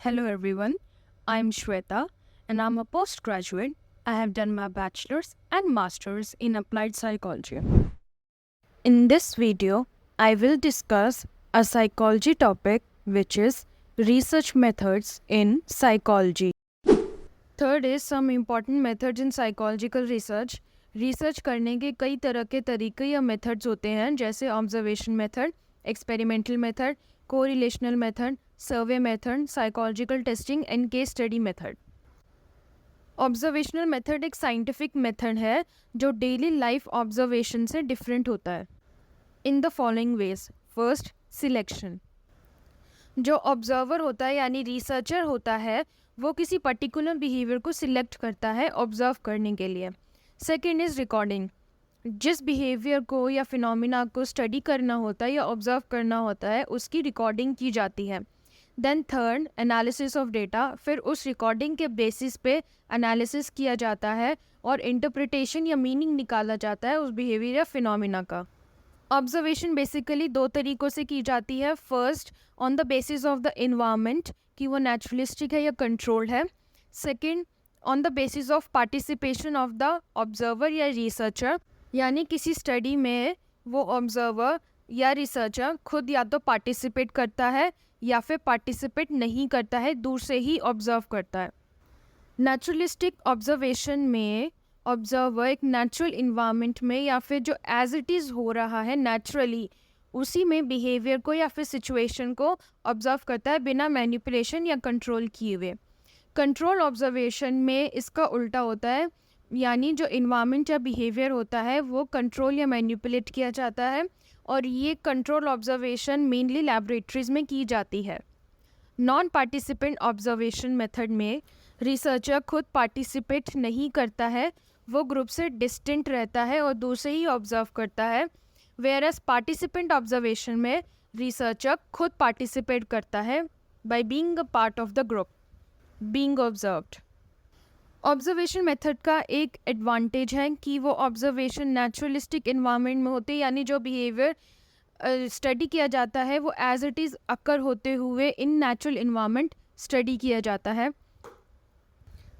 Hello everyone, I'm Shweta and I'm a postgraduate. I have done my bachelor's and master's in applied psychology. In this video, I will discuss a psychology topic which is research methods in psychology. Third is some important methods in psychological research. Research करने के कई तरह के तरीके या methods होते हैं जैसे observation method, experimental method, correlational method, survey method, psychological testing and case study method. Observational method एक साइंटिफिक मेथड है जो डेली लाइफ ऑब्जर्वेशन से डिफरेंट होता है in the following veg. First, selection. जो ऑब्जर्वर होता है यानी रिसर्चर होता है वो किसी पर्टिकुलर बिहेवियर को सिलेक्ट करता है ऑब्जर्व करने के लिए। Second is recording. जिस बिहेवियर को या फिनोमिना को स्टडी करना होता है या ऑब्जर्व करना होता है उसकी रिकॉर्डिंग की जाती है। Then third, analysis of data. फिर उस रिकॉर्डिंग के बेसिस पे एनालिसिस किया जाता है और इंटरप्रिटेशन या मीनिंग निकाला जाता है उस बिहेवियर या फिनोमिना का। ऑब्जर्वेशन बेसिकली दो तरीक़ों से की जाती है। First, on the basis of the environment कि वो नेचुरलिस्टिक है या कंट्रोल्ड है। Second, on the basis of participation of the observer या रिसर्चर, यानी किसी स्टडी में वो ऑब्जर्वर या रिसर्चर खुद या तो पार्टिसिपेट करता है या फिर पार्टिसिपेट नहीं करता है, दूर से ही ऑब्जर्व करता है। नेचुरलिस्टिक ऑब्जर्वेशन में ऑब्जर्वर एक नेचुरल इन्वायरमेंट में या फिर जो एज इट इज़ हो रहा है नेचुरली उसी में बिहेवियर को या फिर सिचुएशन को ऑब्जर्व करता है बिना मैनिपुलेशन या कंट्रोल किए हुए। कंट्रोल ऑब्जर्वेशन में इसका उल्टा होता है, यानी जो इन्वायरमेंट या बिहेवियर होता है वो कंट्रोल या मैनिपुलेट किया जाता है और ये कंट्रोल ऑब्जर्वेशन मेनली लैबोरेटरीज में की जाती है। नॉन पार्टिसिपेंट ऑब्जर्वेशन मेथड में रिसर्चर खुद पार्टिसिपेट नहीं करता है, वो ग्रुप से डिस्टेंट रहता है और दूर से ही ऑब्जर्व करता है। वेयर एज पार्टिसिपेंट ऑब्जर्वेशन में रिसर्चर खुद पार्टिसिपेट करता है by being a part of the group, being observed. Observation method का एक एडवांटेज है कि वो ऑब्जर्वेशन नेचुरलिस्टिक इन्वायरमेंट में होते हैं, यानी जो बिहेवियर स्टडी किया जाता है वो एज इट इज़ अकर होते हुए इन नेचुरल इन्वायरमेंट स्टडी किया जाता है।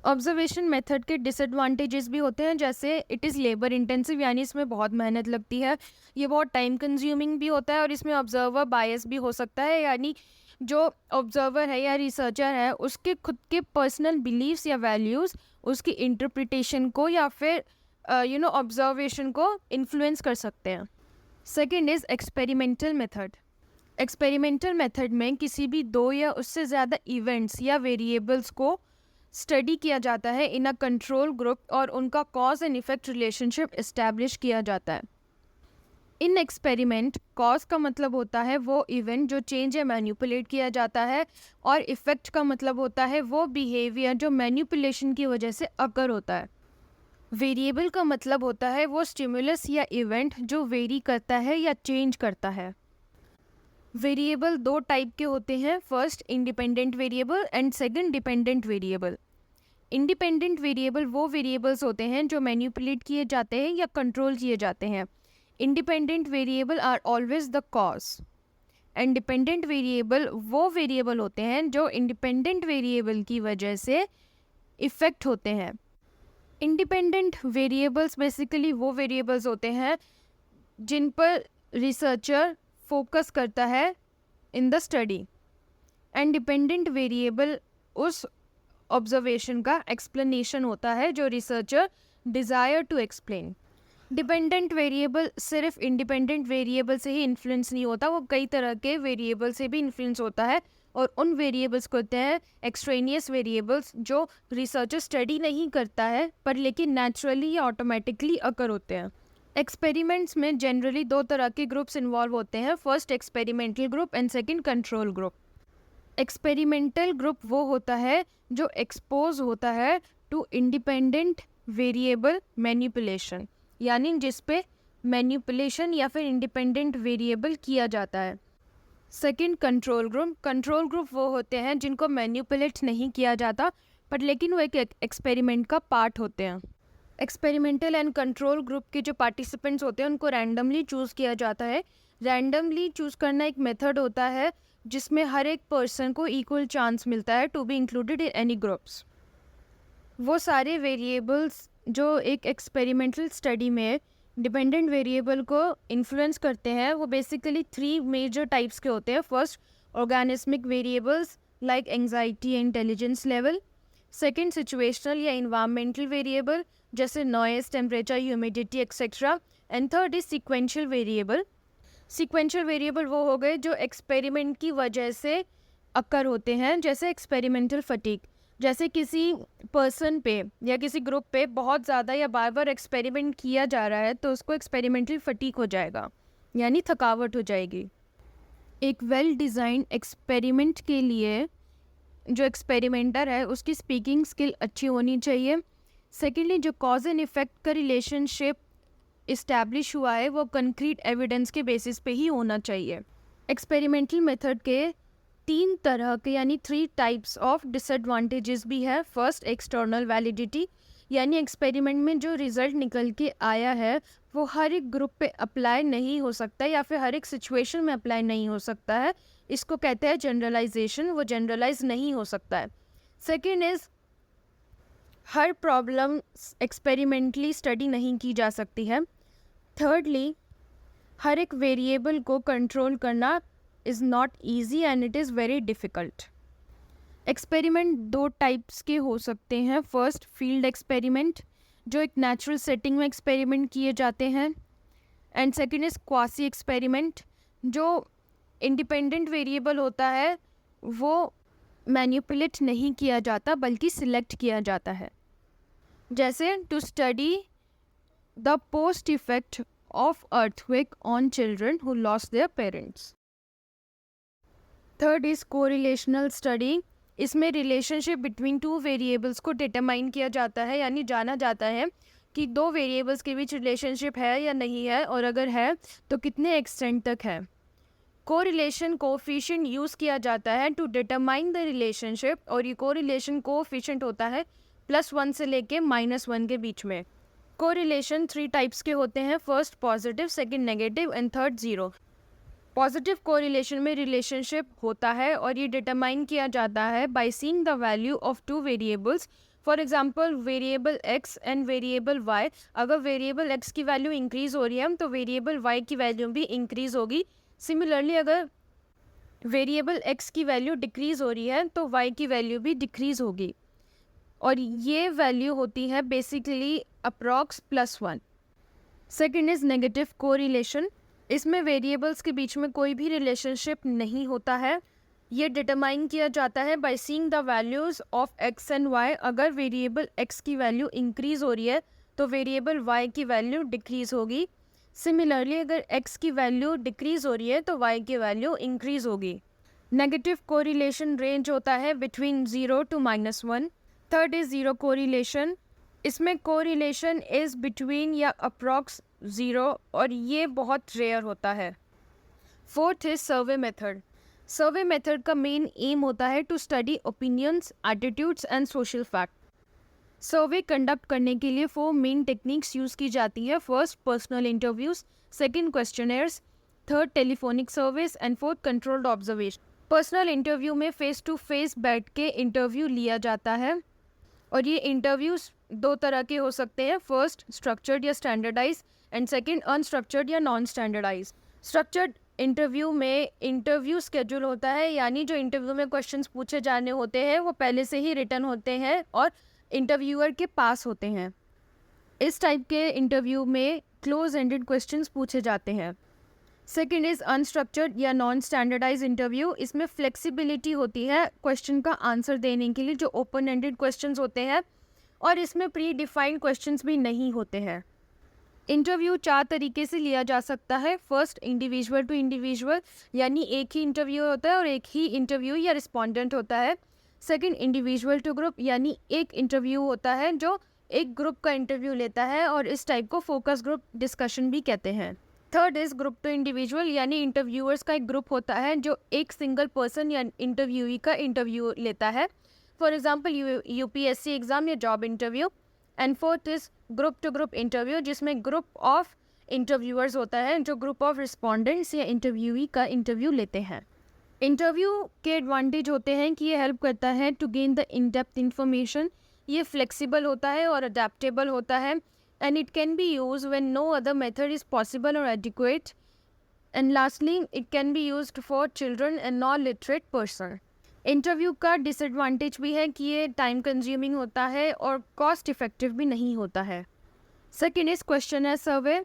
ऑब्जर्वेशन मेथड के डिसएडवांटेजेस भी होते हैं जैसे इट इज़ लेबर इंटेंसिव, यानी इसमें बहुत मेहनत लगती है, ये बहुत टाइम कंज्यूमिंग भी होता है और इसमें ऑब्जर्वर बायस भी हो सकता है, यानी जो ऑब्जर्वर है या रिसर्चर है उसके खुद के पर्सनल बिलीव्स या वैल्यूज़ उसकी इंटरप्रिटेशन को या फिर ऑब्जर्वेशन को इन्फ्लुएंस कर सकते हैं। Second is experimental method. Experimental method में किसी भी दो या उससे ज़्यादा इवेंट्स या वेरिएबल्स को स्टडी किया जाता है इन अ कंट्रोल ग्रुप और उनका cause and effect relationship establish किया जाता है। इन एक्सपेरिमेंट कॉज का मतलब होता है वो इवेंट जो चेंज या मैनिपुलेट किया जाता है और इफ़ेक्ट का मतलब होता है वो बिहेवियर जो मैनिपुलेशन की वजह से अकर होता है। वेरिएबल का मतलब होता है वो स्टिमुलस या इवेंट जो वेरी करता है या चेंज करता है। वेरिएबल दो टाइप के होते हैं, first independent variable and second dependent variable. Independent variable वो वेरिएबल्स होते हैं जो मैनिपुलेट किए जाते हैं या कंट्रोल किए जाते हैं। Independent variable are always the cause and dependent variable वो वेरिएबल होते हैं जो इंडिपेंडेंट वेरिएबल की वजह से इफ़ेक्ट होते हैं। इंडिपेंडेंट वेरिएबल्स बेसिकली वो वेरिएबल्स होते हैं जिन पर रिसर्चर फोकस करता है in the study and dependent variable उस ऑब्जर्वेशन का एक्सप्लेनेशन होता है जो researcher desire to explain. Dependent variable सिर्फ इंडिपेंडेंट वेरिएबल से ही इन्फ्लुएंस नहीं होता, वो कई तरह के वेरिएबल से भी इन्फ्लुएंस होता है और उन वेरिएबल्स को होते हैं एक्सट्रेनियस वेरिएबल्स जो रिसर्चर स्टडी नहीं करता है पर लेकिन नेचुरली या ऑटोमेटिकली अकर होते हैं। एक्सपेरिमेंट्स में जनरली दो तरह के ग्रुप्स इन्वॉल्व होते हैं, first experimental group and second control group. Experimental group वो होता है जो एक्सपोज होता है टू इंडिपेंडेंट वेरिएबल मैनिपुलेशन, यानी जिस पे मैनिपुलेशन या फिर इंडिपेंडेंट वेरिएबल किया जाता है। Second control group. Control group वो होते हैं जिनको मैनिपुलेट नहीं किया जाता पर लेकिन वो एक एक्सपेरिमेंट का पार्ट होते हैं। एक्सपेरिमेंटल एंड कंट्रोल ग्रुप के जो पार्टिसिपेंट्स होते हैं उनको रैंडमली चूज़ किया जाता है। रैंडमली चूज़ करना एक मेथड होता है जिसमें हर एक पर्सन को इक्वल चांस मिलता है to be included in any groups. वो सारे वेरिएबल्स जो एक एक्सपेरिमेंटल स्टडी में डिपेंडेंट वेरिएबल को इन्फ्लुएंस करते हैं वो बेसिकली 3 मेजर टाइप्स के होते हैं। First, organismic variables like anxiety, intelligence level. Second, situational या इन्वायरमेंटल वेरिएबल जैसे noise, temperature, humidity etcetera. And third is sequential variable. Sequential variable वो हो गए जो एक्सपेरिमेंट की वजह से अक्कर होते हैं, जैसे एक्सपेरिमेंटल फटीग। जैसे किसी पर्सन पे या किसी ग्रुप पे बहुत ज़्यादा या बार बार एक्सपेरिमेंट किया जा रहा है तो उसको एक्सपेरिमेंटल फटीग हो जाएगा, यानी थकावट हो जाएगी। एक वेल डिज़ाइन एक्सपेरिमेंट के लिए जो एक्सपेरिमेंटर है उसकी स्पीकिंग स्किल अच्छी होनी चाहिए। सेकेंडली, जो कॉज एंड इफेक्ट का रिलेशनशिप इस्टेब्लिश हुआ है वो कंक्रीट एविडेंस के बेसिस पे ही होना चाहिए। एक्सपेरिमेंटल मेथड के 3 तरह के यानी 3 टाइप्स ऑफ डिसएडवांटेजेस भी है। फर्स्ट, एक्सटर्नल वैलिडिटी, यानी एक्सपेरिमेंट में जो रिजल्ट निकल के आया है वो हर एक ग्रुप पे अप्लाई नहीं हो सकता या फिर हर एक सिचुएशन में अप्लाई नहीं हो सकता है। इसको कहते हैं जनरलाइजेशन, वो जनरलाइज नहीं हो सकता है। Second is, her problem experimentally study नहीं की जा सकती है। थर्डली, हर एक वेरिएबल को कंट्रोल करना is not easy and it is very difficult. Experiment 2 types के हो सकते हैं। फर्स्ट, फील्ड एक्सपेरिमेंट जो एक नेचुरल सेटिंग में एक्सपेरिमेंट किए जाते हैं। And second is quasi experiment जो इंडिपेंडेंट वेरिएबल होता है वो मैनिपुलेट नहीं किया जाता बल्कि सिलेक्ट किया जाता है। जैसे to study the post effect of earthquake on children who lost their parents. Third is correlational study. इसमें रिलेशनशिप बिटवीन 2 वेरिएबल्स को डिटरमाइन किया जाता है, यानी जाना जाता है कि 2 वेरिएबल्स के बीच रिलेशनशिप है या नहीं है, और अगर है तो कितने एक्सटेंट तक है। कोरिलेशन कोएफिशिएंट यूज़ किया जाता है टू डिटरमाइन द रिलेशनशिप, और ये कोरिलेशन कोएफिशिएंट होता है +1 से लेके -1 के बीच में। कोरिलेशन 3 टाइप्स के होते हैं। First positive, second negative and third zero. Positive correlation में रिलेशनशिप होता है और ये डिटरमाइन किया जाता है by seeing the value of 2 variables. For example, variable x and variable y। अगर वेरिएबल x की वैल्यू इंक्रीज़ हो रही है तो वेरिएबल y की वैल्यू भी इंक्रीज़ होगी। सिमिलरली, अगर वेरिएबल x की वैल्यू डिक्रीज़ हो रही है तो y की वैल्यू भी डिक्रीज़ होगी, और ये वैल्यू होती है basically approx +1। Second is negative correlation. इसमें वेरिएबल्स के बीच में कोई भी रिलेशनशिप नहीं होता है। ये डिटरमाइन किया जाता है by seeing the values of x and y। अगर वेरिएबल x की वैल्यू इंक्रीज़ हो रही है तो वेरिएबल y की वैल्यू डिक्रीज़ होगी। सिमिलरली, अगर x की वैल्यू डिक्रीज़ हो रही है तो y की वैल्यू इंक्रीज़ होगी। नेगेटिव कोरिलेशन रेंज होता है between 0 to -1। Third is zero correlation. इसमें कोरिलेशन इज़ बिटवीन या अप्रॉक्स 0, और ये बहुत रेयर होता है। Fourth is survey method. Survey method का मेन एम होता है to study opinions, attitudes and social fact. Survey conduct करने के लिए 4 मेन टेक्निक्स यूज़ की जाती है। First, personal interviews. Second, questioners. Third, telephonic service. And fourth, controlled observation. Personal interview में फेस टू फेस बैठ के इंटरव्यू लिया जाता है, और ये इंटरव्यूज़ 2 तरह के हो सकते हैं। फर्स्ट, स्ट्रक्चर्ड या स्टैंडर्डाइज, एंड सेकंड, अनस्ट्रक्चर्ड या नॉन स्टैंडर्डाइज। स्ट्रक्चर्ड इंटरव्यू में इंटरव्यू स्केड्यूल होता है, यानी जो इंटरव्यू में क्वेश्चंस पूछे जाने होते हैं वो पहले से ही रिटन होते हैं और इंटरव्यूअर के पास होते हैं। इस टाइप के इंटरव्यू में क्लोज एंडेड क्वेश्चंस पूछे जाते हैं। सेकेंड इज़ अनस्ट्रक्चर्ड या नॉन स्टैंडर्डाइज इंटरव्यू। इसमें फ्लेक्सिबिलिटी होती है क्वेश्चन का आंसर देने के लिए, जो ओपन एंडेड क्वेश्चंस होते हैं, और इसमें प्री डिफाइंड क्वेश्चंस भी नहीं होते हैं। इंटरव्यू 4 तरीके से लिया जा सकता है। फर्स्ट, इंडिविजुअल टू इंडिविजुअल, यानी एक ही इंटरव्यू होता है और एक ही इंटरव्यू या रिस्पोंडेंट होता है। सेकंड, इंडिविजुअल टू ग्रुप, यानी एक इंटरव्यू होता है जो एक ग्रुप का इंटरव्यू लेता है, और इस टाइप को फोकस ग्रुप डिस्कशन भी कहते हैं। Third is group to individual, यानी इंटरव्यूअर्स का एक ग्रुप होता है जो एक सिंगल पर्सन या इंटरव्यूई का इंटरव्यू लेता है। फॉर एग्जाम्पल, यूपीएससी एग्ज़ाम या job interview. And fourth is group to group interview, जिसमें ग्रुप ऑफ इंटरव्यूअर्स होता है जो ग्रुप ऑफ रिस्पोंडेंट्स या इंटरव्यूई का इंटरव्यू लेते हैं। इंटरव्यू के एडवांटेज होते हैं कि ये हेल्प करता है to gain the in depth information, ये फ्लेक्सिबल होता है और अडेप्टेबल होता है, and it can be use when no other method is possible और adequate, and lastly it can be used for children and non literate person. Interview का disadvantage भी है कि ये टाइम कंज्यूमिंग होता है और कॉस्ट इफेक्टिव भी नहीं होता है। सेकेंड इज क्वेश्चन सर्वे।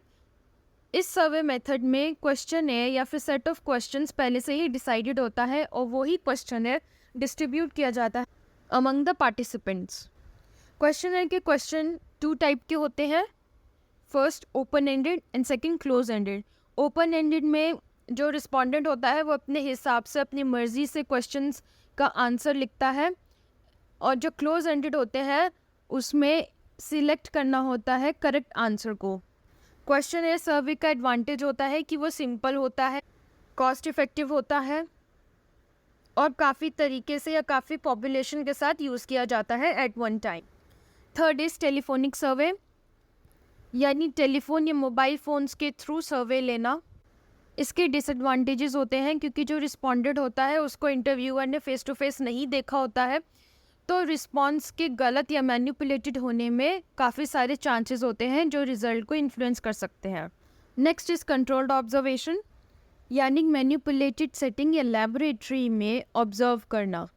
इस सर्वे मेथड में क्वेश्चन या फिर सेट ऑफ क्वेश्चंस पहले से ही डिसाइडेड होता है और वही क्वेश्चन डिस्ट्रीब्यूट किया जाता है अमंग द पार्टिसिपेंट्स। क्वेश्चन के क्वेश्चन 2 टाइप के होते हैं, first open ended and second close ended. Open ended में जो रिस्पोंडेंट होता है वो अपने हिसाब से अपनी मर्जी से क्वेश्चंस का आंसर लिखता है, और जो क्लोज एंडेड होते हैं उसमें सिलेक्ट करना होता है करेक्ट आंसर को। क्वेश्चन सर्वे का एडवांटेज होता है कि वो सिंपल होता है, कॉस्ट इफ़ेक्टिव होता है और काफ़ी तरीके से या काफ़ी पॉपुलेशन के साथ यूज़ किया जाता है at one time. Third is telephonic survey, यानी टेलीफोन या मोबाइल फ़ोन्स के थ्रू सर्वे लेना। इसके डिसएडवांटेजेस होते हैं क्योंकि जो रिस्पोंडेंट होता है उसको इंटरव्यूअर ने फ़ेस टू फेस नहीं देखा होता है, तो रिस्पॉन्स के गलत या मैनिपुलेटेड होने में काफ़ी सारे चांसेस होते हैं जो रिज़ल्ट को इन्फ्लुएंस कर सकते हैं। नेक्स्ट इज़ कंट्रोल्ड ऑब्जर्वेशन, यानी मैनिपुलेटेड सेटिंग या लैबोरेटरी में ऑब्जर्व करना।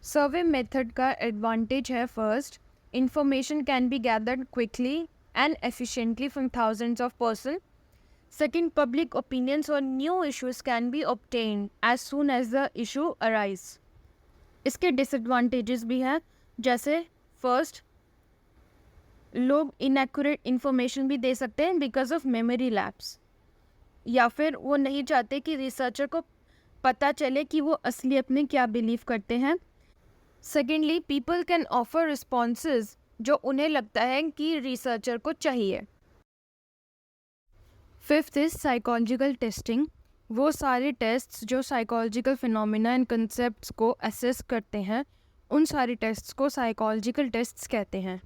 सर्वे मेथड का एडवांटेज है first, information can be gathered quickly and efficiently from thousands of person. Second, public opinions और new issues can be obtained as soon as the issue arise. इसके disadvantages भी हैं, जैसे first, लोग inaccurate information भी दे सकते हैं बिकॉज ऑफ मेमोरी लैप्स, या फिर वो नहीं चाहते कि रिसर्चर को पता चले कि वो असलियत में क्या बिलीव करते हैं। Secondly, people can offer responses जो उन्हें लगता है कि रिसर्चर को चाहिए। फिफ्थ इज साइकोलॉजिकल टेस्टिंग, वो सारे टेस्ट्स जो साइकोलॉजिकल फिनोमिना एंड कंसेप्ट्स को असेस करते हैं, उन सारे टेस्ट्स को साइकोलॉजिकल टेस्ट्स कहते हैं।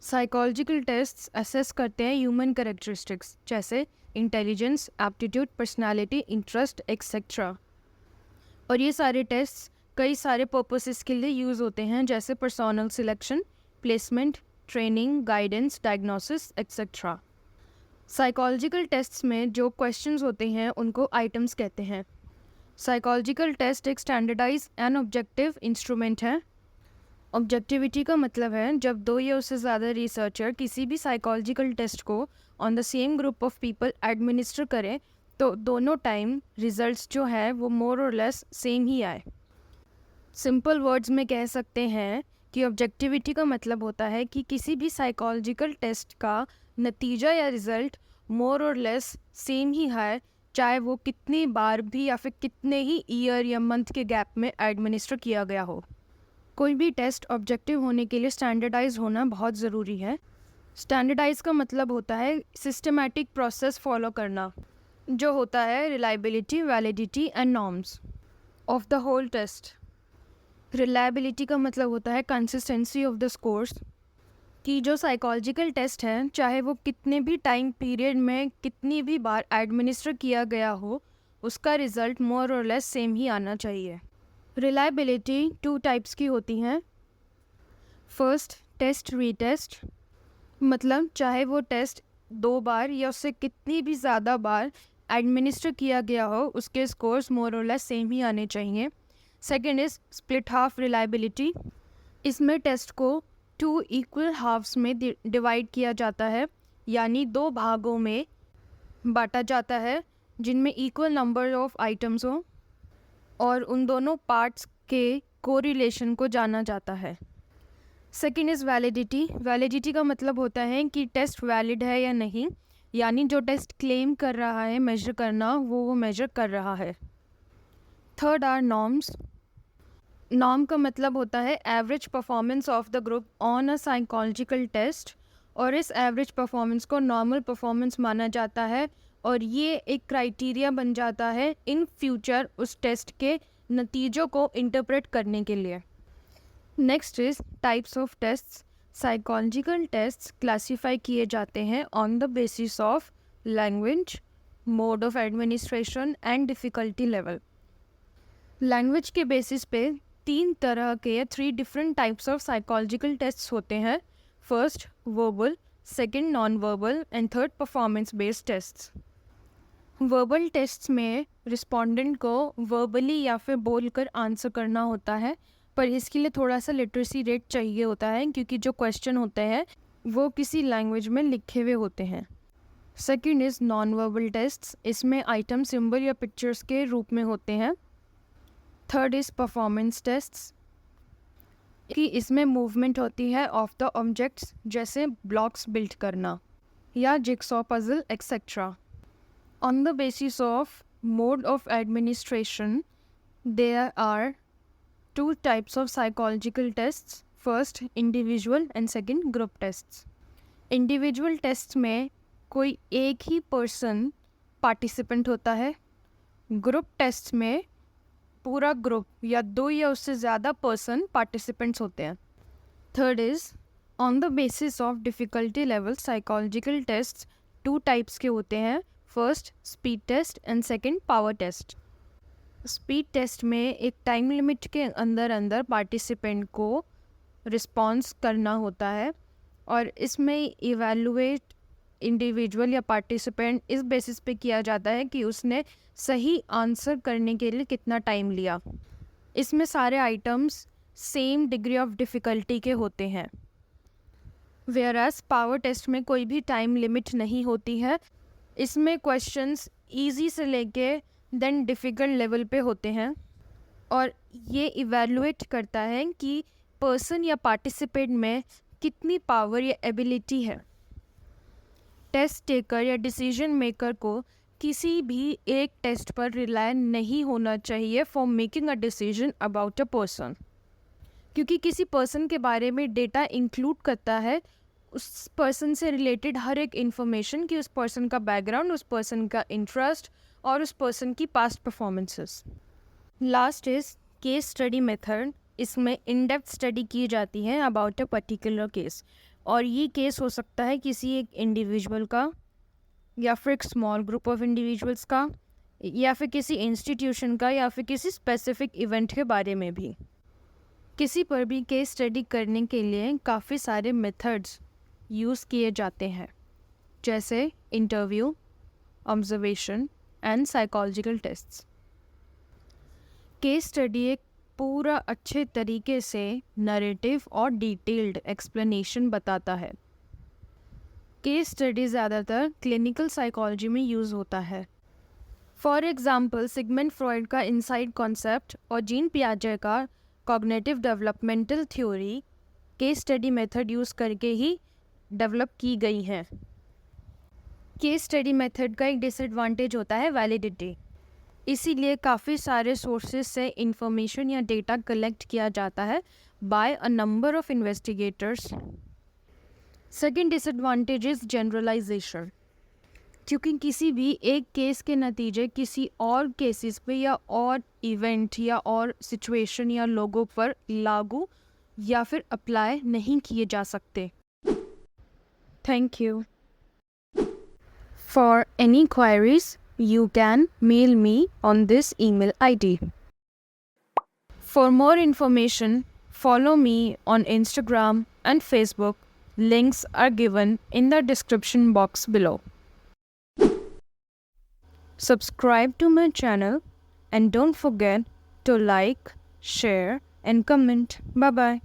साइकोलॉजिकल टेस्ट्स असेस करते हैं ह्यूमन कैरेक्टरिस्टिक्स जैसे intelligence, aptitude, personality, interest etcetera. और ये सारे टेस्ट्स कई सारे पर्पसेस के लिए यूज़ होते हैं, जैसे personnel selection, placement, training, guidance, diagnosis etcetera. Psychological tests में जो क्वेश्चंस होते हैं उनको आइटम्स कहते हैं। साइकोलॉजिकल टेस्ट एक स्टैंडर्डाइज एंड ऑब्जेक्टिव इंस्ट्रूमेंट है। ऑब्जेक्टिविटी का मतलब है जब 2 या उससे ज़्यादा रिसर्चर किसी भी साइकोलॉजिकल टेस्ट को on the same group of people administer करें तो दोनों टाइम रिजल्ट्स जो है वो मोर और लेस सेम ही आए। सिंपल वर्ड्स में कह सकते हैं कि ऑब्जेक्टिविटी का मतलब होता है कि किसी भी साइकोलॉजिकल टेस्ट का नतीजा या रिज़ल्ट मोर और लेस सेम ही है, चाहे वो कितनी बार भी या फिर कितने ही ईयर या मंथ के गैप में एडमिनिस्टर किया गया हो। कोई भी टेस्ट ऑब्जेक्टिव होने के लिए स्टैंडर्डाइज होना बहुत ज़रूरी है। स्टैंडर्डाइज का मतलब होता है सिस्टमैटिक प्रोसेस फॉलो करना, जो होता है reliability, validity and norms of the whole test. Reliability का मतलब होता है कंसिस्टेंसी ऑफ द स्कोर्स, कि जो साइकोलॉजिकल टेस्ट है चाहे वो कितने भी टाइम पीरियड में कितनी भी बार एडमिनिस्टर किया गया हो, उसका रिज़ल्ट मोर और लेस सेम ही आना चाहिए। रिलायबिलिटी 2 टाइप्स की होती हैं। फर्स्ट, टेस्ट रीटेस्ट, मतलब चाहे वो टेस्ट 2 बार या उससे कितनी भी ज़्यादा बार एडमिनिस्टर किया गया हो, उसके स्कोर्स मोर और लेस सेम ही आने चाहिए। Second is split half reliability, इसमें टेस्ट को 2 इक्वल हाफ्स में डिवाइड किया जाता है, यानी 2 भागों में बांटा जाता है जिनमें इक्वल नंबर ऑफ आइटम्स हो और उन दोनों पार्ट्स के कोरिलेशन को जाना जाता है। Second is validity. वैलिडिटी का मतलब होता है कि टेस्ट वैलिड है या नहीं, यानी जो टेस्ट क्लेम कर रहा है मेजर करना वो मेजर कर रहा है। Third are norms. नॉर्म का मतलब होता है average performance of the group on a psychological test, और इस एवरेज परफॉर्मेंस को नॉर्मल परफॉर्मेंस माना जाता है और ये एक क्राइटेरिया बन जाता है इन फ्यूचर उस टेस्ट के नतीजों को इंटरप्रेट करने के लिए। Next is types of tests. Psychological tests classify किए जाते हैं on the basis of language, mode of administration and difficulty level. Language के बेसिस पे 3 तरह के 3 different types of psychological tests होते हैं। First verbal, second non verbal and third performance based tests. Verbal tests में रिस्पोंडेंट को verbally या फिर बोलकर आंसर करना होता है, पर इसके लिए थोड़ा सा लिटरेसी रेट चाहिए होता है क्योंकि जो क्वेश्चन होते हैं वो किसी लैंग्वेज में लिखे हुए होते हैं। Second is non verbal tests, इसमें आइटम सिंबल या पिक्चर्स के रूप में होते हैं। थर्ड इज़ परफॉर्मेंस टेस्ट्स, कि इसमें मूवमेंट होती है ऑफ द ऑब्जेक्ट्स, जैसे ब्लॉक्स बिल्ड करना या jigsaw puzzle etcetera. On the basis of mode of administration, there are 2 types of psychological tests. First, individual and second, group tests. Individual tests में कोई एक ही person participant होता है। Group tests में पूरा group या 2 या उससे ज़्यादा person participants होते हैं। Third is, on the basis of difficulty level, psychological tests 2 types के होते हैं। First speed test and second power test. Speed test में एक टाइम लिमिट के अंदर पार्टिसिपेंट को रिस्पॉन्स करना होता है और इसमें इवैल्यूएट इंडिविजुअल या पार्टिसिपेंट इस बेसिस पे किया जाता है कि उसने सही आंसर करने के लिए कितना टाइम लिया। इसमें सारे items same degree of difficulty के होते हैं। वेयरएज पावर टेस्ट में कोई भी टाइम लिमिट नहीं होती है। इसमें क्वेश्चंस इजी से लेके देन डिफ़िकल्ट लेवल पे होते हैं और ये इवैल्यूएट करता है कि पर्सन या पार्टिसिपेंट में कितनी पावर या एबिलिटी है। टेस्ट टेकर या डिसीजन मेकर को किसी भी एक टेस्ट पर रिलाय नहीं होना चाहिए for making a decision about a person, क्योंकि किसी पर्सन के बारे में डेटा इंक्लूड करता है उस पर्सन से रिलेटेड हर एक इन्फॉर्मेशन, कि उस पर्सन का बैकग्राउंड, उस पर्सन का इंटरेस्ट और उस पर्सन की past performances. Last is case study method. इसमें इन डेप्थ स्टडी की जाती है अबाउट अ पर्टिकुलर केस, और ये केस हो सकता है किसी एक इंडिविजुअल का या फिर एक स्मॉल ग्रुप ऑफ इंडिविजुअल्स का या फिर किसी इंस्टीट्यूशन का या फिर किसी स्पेसिफिक इवेंट के बारे में भी। किसी पर भी केस स्टडी करने के लिए काफ़ी सारे मेथड्स यूज़ किए जाते हैं, जैसे interview, observation and psychological tests. Case study एक पूरा अच्छे तरीके से नरेटिव और डिटेल्ड एक्सप्लेनेशन बताता है। केस स्टडी ज़्यादातर क्लिनिकल साइकोलॉजी में यूज़ होता है। फॉर एग्ज़ाम्पल, सिगमंड फ्रॉइड का इनसाइट कॉन्सेप्ट और जीन पियाजे का cognitive developmental theory case study method use करके ही डेवलप की गई हैं। केस स्टडी मेथड का एक डिसएडवांटेज होता है वैलिडिटी, इसीलिए काफ़ी सारे सोर्सेज से इंफॉर्मेशन या डेटा कलेक्ट किया जाता है by a number of investigators. Second disadvantage is generalization, क्योंकि किसी भी एक केस के नतीजे किसी और केसेस पे या और इवेंट या और सिचुएशन या लोगों पर लागू या फिर अप्लाई नहीं किए जा सकते। Thank you. For any queries, you can mail me on this email ID. For more information, follow me on Instagram and Facebook. Links are given in the description box below. Subscribe to my channel and don't forget to like, share and comment. Bye bye.